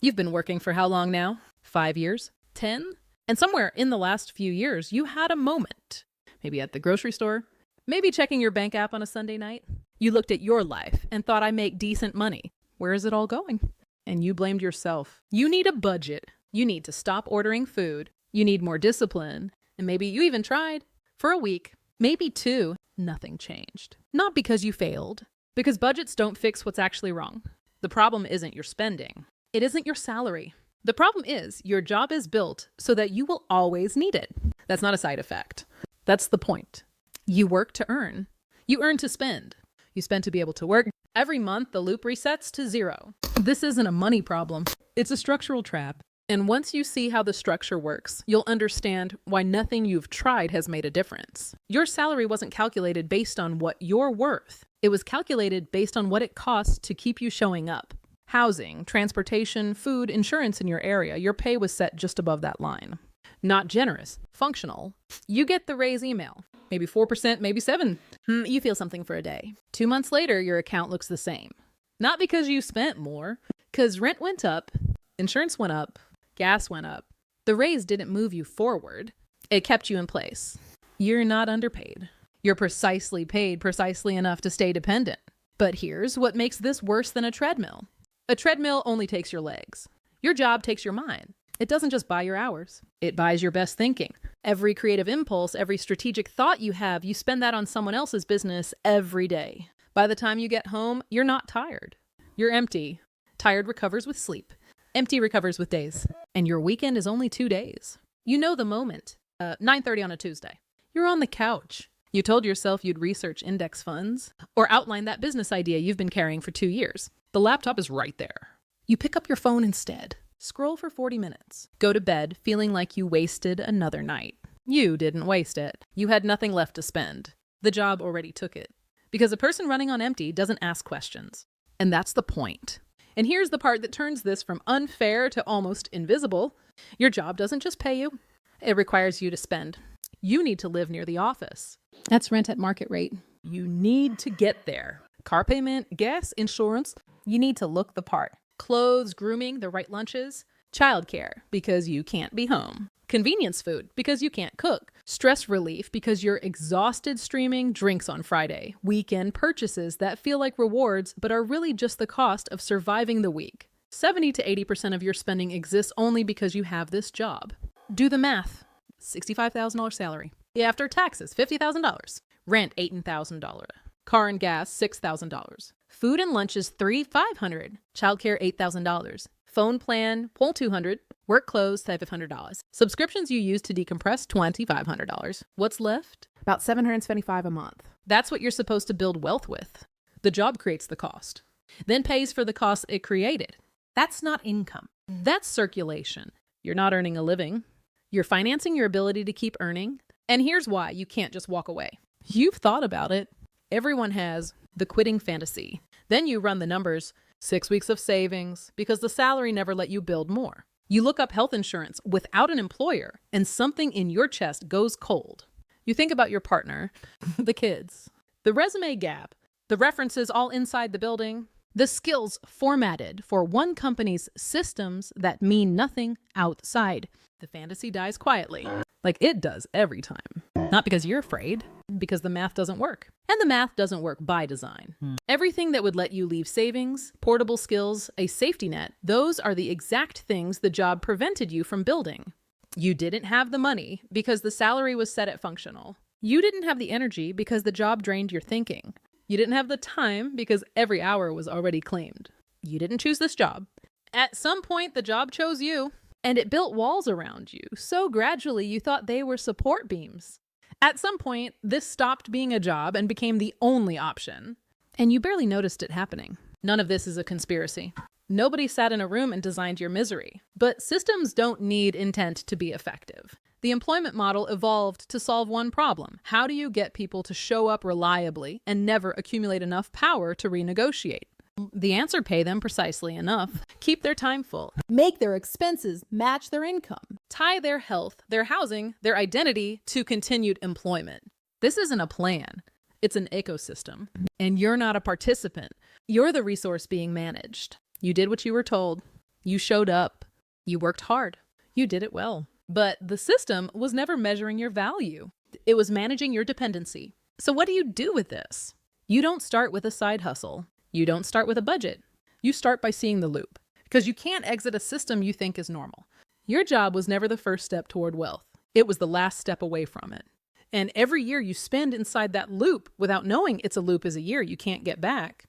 You've been working for how long now? 5 years? 10? And somewhere in the last few years, you had a moment. Maybe at the grocery store. Maybe checking your bank app on a Sunday night. You looked at your life and thought, I make decent money. Where is it all going? And you blamed yourself. You need a budget. You need to stop ordering food. You need more discipline. And maybe you even tried. For a week, maybe 2, nothing changed. Not because you failed. Because budgets don't fix what's actually wrong. The problem isn't your spending. It isn't your salary. The problem is your job is built so that you will always need it. That's not a side effect. That's the point. You work to earn. You earn to spend. You spend to be able to work. Every month, the loop resets to 0. This isn't a money problem. It's a structural trap. And once you see how the structure works, you'll understand why nothing you've tried has made a difference. Your salary wasn't calculated based on what you're worth. It was calculated based on what it costs to keep you showing up. Housing, transportation, food, insurance in your area, your pay was set just above that line. Not generous, functional. You get the raise email. Maybe 4%, maybe 7%. You feel something for a day. 2 months later, your account looks the same. Not because you spent more, because rent went up, insurance went up, gas went up. The raise didn't move you forward. It kept you in place. You're not underpaid. You're precisely paid precisely enough to stay dependent. But here's what makes this worse than a treadmill. A treadmill only takes your legs. Your job takes your mind. It doesn't just buy your hours. It buys your best thinking. Every creative impulse, every strategic thought you have, you spend that on someone else's business every day. By the time you get home, you're not tired. You're empty. Tired recovers with sleep. Empty recovers with days. And your weekend is only 2 days. You know the moment. 9:30 on a Tuesday. You're on the couch. You told yourself you'd research index funds or outline that business idea you've been carrying for 2 years. The laptop is right there. You pick up your phone instead. Scroll for 40 minutes. Go to bed feeling like you wasted another night. You didn't waste it. You had nothing left to spend. The job already took it. Because a person running on empty doesn't ask questions. And that's the point. And here's the part that turns this from unfair to almost invisible. Your job doesn't just pay you. It requires you to spend. You need to live near the office. That's rent at market rate. You need to get there. Car payment, gas, insurance. You need to look the part. Clothes, grooming, the right lunches. Childcare, because you can't be home. Convenience food, because you can't cook. Stress relief, because you're exhausted streaming drinks on Friday. Weekend purchases that feel like rewards, but are really just the cost of surviving the week. 70 to 80% of your spending exists only because you have this job. Do the math. $65,000 salary. After taxes, $50,000. Rent, $18,000. Car and gas, $6,000. Food and lunch is $3,500. Childcare, $8,000. Phone plan, $200. Work clothes, $500. Subscriptions you use to decompress, $2,500. What's left? About $775 a month. That's what you're supposed to build wealth with. The job creates the cost, then pays for the costs it created. That's not income. That's circulation. You're not earning a living. You're financing your ability to keep earning. And here's why you can't just walk away. You've thought about it. Everyone has the quitting fantasy. Then you run the numbers, 6 weeks of savings, because the salary never let you build more. You look up health insurance without an employer, and something in your chest goes cold. You think about your partner, the kids, the resume gap, the references all inside the building, the skills formatted for one company's systems that mean nothing outside. The fantasy dies quietly, like it does every time. Not because you're afraid, because the math doesn't work. And the math doesn't work by design. Everything that would let you leave savings, portable skills, a safety net, those are the exact things the job prevented you from building. You didn't have the money because the salary was set at functional. You didn't have the energy because the job drained your thinking. You didn't have the time because every hour was already claimed. You didn't choose this job. At some point, the job chose you, and it built walls around you, so gradually you thought they were support beams. At some point, this stopped being a job and became the only option, and you barely noticed it happening. None of this is a conspiracy. Nobody sat in a room and designed your misery. But systems don't need intent to be effective. The employment model evolved to solve one problem. How do you get people to show up reliably and never accumulate enough power to renegotiate? The answer: pay them precisely enough. Keep their time full. Make their expenses match their income. Tie their health, their housing, their identity to continued employment. This isn't a plan. It's an ecosystem. And you're not a participant. You're the resource being managed. You did what you were told. You showed up. You worked hard. You did it well. But the system was never measuring your value. It was managing your dependency. So what do you do with this? You don't start with a side hustle. You don't start with a budget. You start by seeing the loop, because you can't exit a system you think is normal. Your job was never the first step toward wealth. It was the last step away from it. And every year you spend inside that loop without knowing it's a loop is a year you can't get back,